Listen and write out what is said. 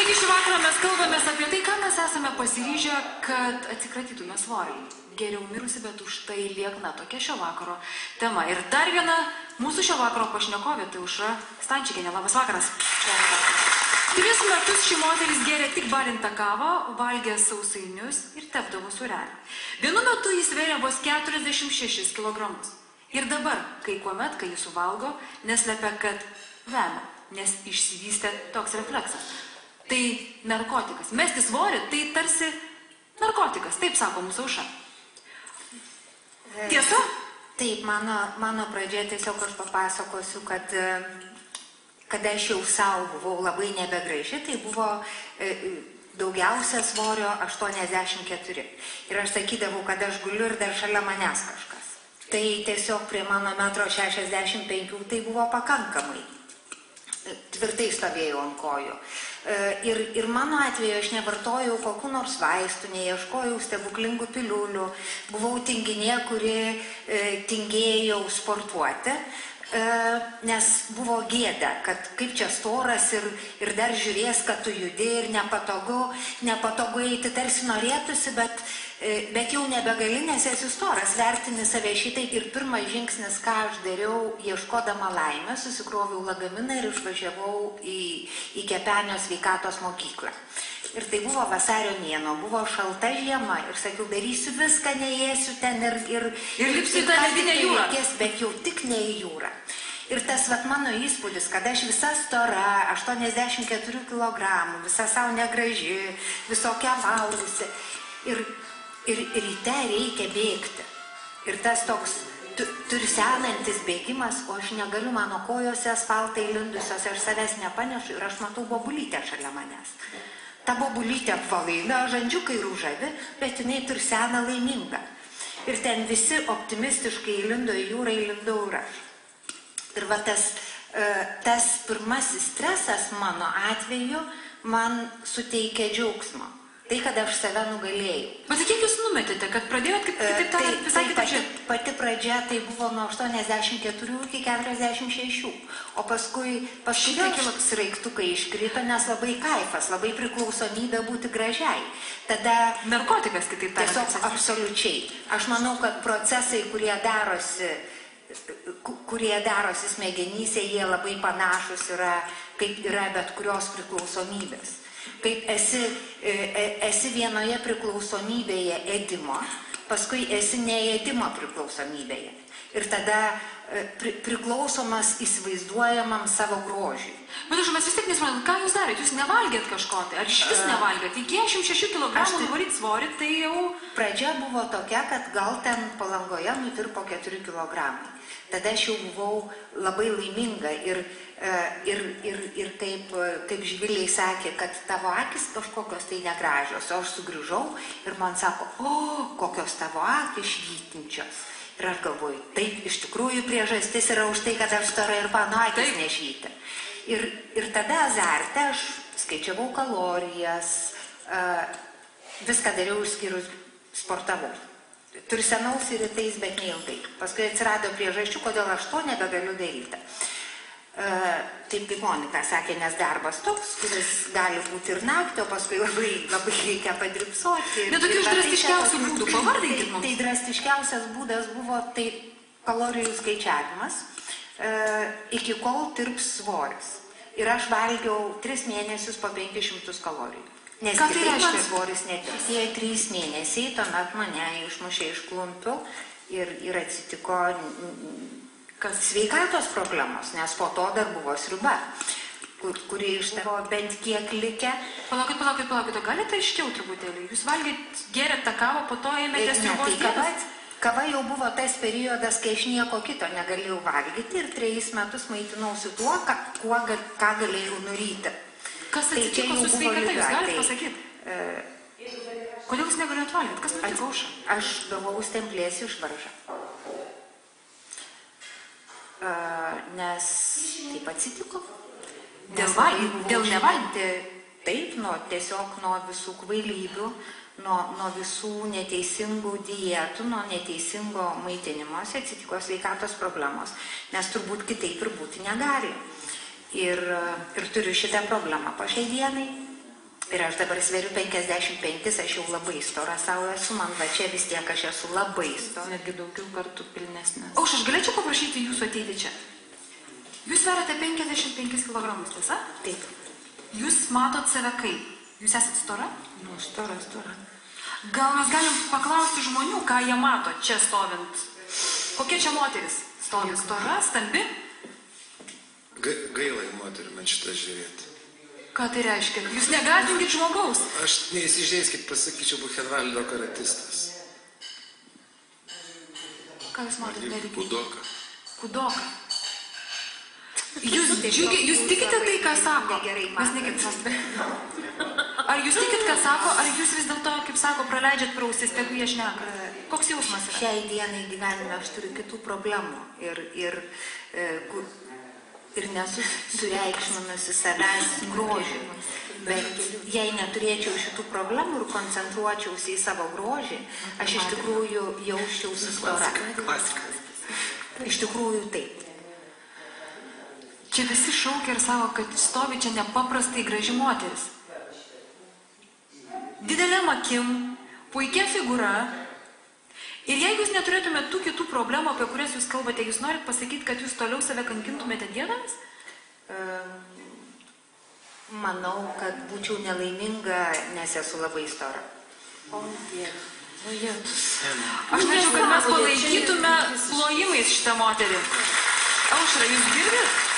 Taigi šį vakarą mes kalbamės apie tai, ką mes esame pasiryžę, kad atsikratytume svorį. Geriau mirusi, bet už tai liekna tokia šio vakaro tema. Ir dar viena mūsų šio vakaro pašnekovė, tai Aušra Stančikienė. Labas vakaras. 3 metus ši moteris gėrė tik balintą kavą, valgė sausainius ir tepdavo sūrelį. Vienu metu jis svėrė vos 46 kilogramus. Ir dabar, kai jis suvalgo, neslepia, kad vemia, nes išsivystė toks refleksas. Tai narkotikas. Mesti svorį, tai tarsi narkotikas, taip sako mūsų Aušra. Tiesa? Taip, mano pradžia tiesiog aš papasakosiu, kad aš jau savo buvau labai nebegraži, tai buvo daugiausia svorio 84. Ir aš sakydavau, kad aš guliu ir dar šalia manęs kažkas. Tai tiesiog prie mano 1,65 m tai buvo pakankamai. Tvirtai stovėjau ant kojų. Ir mano atveju aš nevartojau kokių nors vaistų, neieškojau stebuklingų piliulių, buvau tinginė, kuri tingėjau sportuoti, nes buvo gėda, kad kaip čia storas ir dar žiūrės, kad tu judi ir nepatogu eiti, tarsi norėtųsi, bet jau nebegali, nes esi storas, vertini save šitaip. Ir pirmas žingsnis, ką aš dariau, ieškodama laimę, susikroviau lagaminą ir išvažiavau į Kepenio sveikatos mokyklą. Ir tai buvo vasario mėnuo, buvo šalta žiema ir sakiau, darysiu viską, neėsiu ten ir lipsiu į tą ledinę jūrą. Bet jau tik ne į jūrą. Ir tas mano įspūdis, kad aš visa stora, 84 kg, visa savo negraži, visokia valgusi. Ir ryte reikia bėgti. Ir tas toks tursenantis bėgimas, o aš negaliu, mano kojose asfaltai lindusios, aš savęs nepanešu ir aš matau bobulytę šalia manęs. Ta bobulytė apvalaina, žandžiukai rūžavi, bet jinai tursena laiminga. Ir ten visi optimistiškai įlindo į jūrą, įlindau ir aš. Ir va tas pirmasis stresas mano atveju man suteikė džiaugsmo. Tai, kad aš save nugalėjau. Bet kiek jūs numetėte, kad pradėjot kitaip tariant visai kitaip? Pati pradžia tai buvo nuo 84 iki 46. O paskui vėl sraigtukai iškrito, nes labai kaifas, labai priklausomybė būti gražiai. Tada narkotikas kitaip tariant. Tiesiog absoliučiai. Aš manau, kad procesai, kurie darosi smegenyse, jie labai panašus yra, kaip yra bet kurios priklausomybės. Kaip esi vienoje priklausomybėje ėdimo, paskui esi neėdimo priklausomybėje. Ir tada priklausomas įsivaizduojamam savo grožiui. Bet aš mes vis tiek nesuprantam, ką jūs darėt? Jūs nevalgėt kažko tai? Ar iš vis nevalgėt? Iki 46 kg nuvaryt svorį, tai jau... Pradžia buvo tokia, kad gal ten Palangoje nutirpo 4 kg. Tada aš jau buvau labai laiminga ir kaip Živiliai sakė, kad tavo akis kažkokios tai negražios, o aš sugrįžau ir man sako, kokios tavo akis švytinčios. Ir aš galvoju, taip, iš tikrųjų priežastis yra už tai, kad aš stora ir mano akis nešvyti. Ir tada azarte aš skaičiavau kalorijas, viską dariau išskyrus sportavau. Tursenausi rytais, bet neilgai. Paskui atsirado priežasčių, kodėl aš to nebegaliu daryti. Taip kaip Monika sakė, nes darbas toks, kuris gali būti ir naktį, o paskui labai reikia padripsoti. Bet tokių drastiškiausių būdų, pavardinkit mums. Tai drastiškiausias būdas buvo tai kalorijų skaičiavimas, iki kol tirps svoris. Ir aš valgiau 3 mėnesius po 500 kalorijų. Nes kitaip man svoris netirps. Tie 3 mėnesiai, tuomet mane išmušė iš klumpių ir atsitiko sveikatos problemos, nes po to dar buvo sriuba, kuri iš tavo bent kiek likę. Palaukit, o galite aiškiau truputėlį? Jūs valgėt, gėrėt tą kavą, po to ėmėte sriubos dietos? Kava jau buvo tas periodas, kai aš nieko kito negalėjau valgyti ir 3 metus maitinausi tuo, ką galėjau nuryti. Kas atsitiko su sveikata, jūs galite pasakyti? Kodėl jūs negalėjot valgyti? Kas nutiko? Aš gavau stemplės išvaržą. Nes taip atsitiko. Dėl nevalgyti? Taip, tiesiog nuo visų kvailybių, nuo visų neteisingų dietų, nuo neteisingo maitinimosi atsitiko sveikatos problemos, nes turbūt kitaip ir būti negali. Ir turiu šitą problemą po šiai dienai. Ir aš dabar sveriu 55, aš jau labai stora savo esu, man va čia vis tiek aš esu labai stora. Netgi daugiau kartų pilnesnės. Aš galėčiau paprašyti jūsų ateiti čia. Jūs sveriate 55 kg, tiesa? Taip. Jūs matot save kaip? Jūs esate stora? Nu, stora. Gal mes galim paklausti žmonių, ką jie mato čia stovint? Kokia čia moteris? Stovi stora, stambi? Gaila į moterį man šitą žiūrėti. Ką tai reiškia? Jūs negąsdinkit žmogaus. Aš neįsižeiskit, pasakyčiau, Buchenvaldo karatistas. Ką jūs matot, medikai? Kudoka. Kudoka. Jūs tikite tai, ką sako? Mes nekit. Ar jūs tikit, ką sako, ar jūs vis dėlto, kaip sako, praleidžiat pro ausis, tegu jie šneka? Koks jausmas yra? Šiai dienai gyvenime aš turiu kitų problemų ir nesu sureikšminusi savęs grožį. Bet jei neturėčiau šitų problemų ir koncentruočiausi į savo grožį, aš iš tikrųjų jausčiausi stora. Iš tikrųjų taip. Čia visi šaukia ir savo, kad stovi čia nepaprastai graži moteris. Didelėm akim, puikia figūra. Ir jeigu jūs neturėtumėte tų kitų problemų, apie kurias jūs kalbate, jūs norit pasakyti, kad jūs toliau save kankintumėte dievams? Manau, kad būčiau nelaiminga, nes esu labai stora. O Dieve. O Jėzus. Aš norėčiau, kad mes palaikytume plojimais šitą moterį. Aušra, jūs girdit?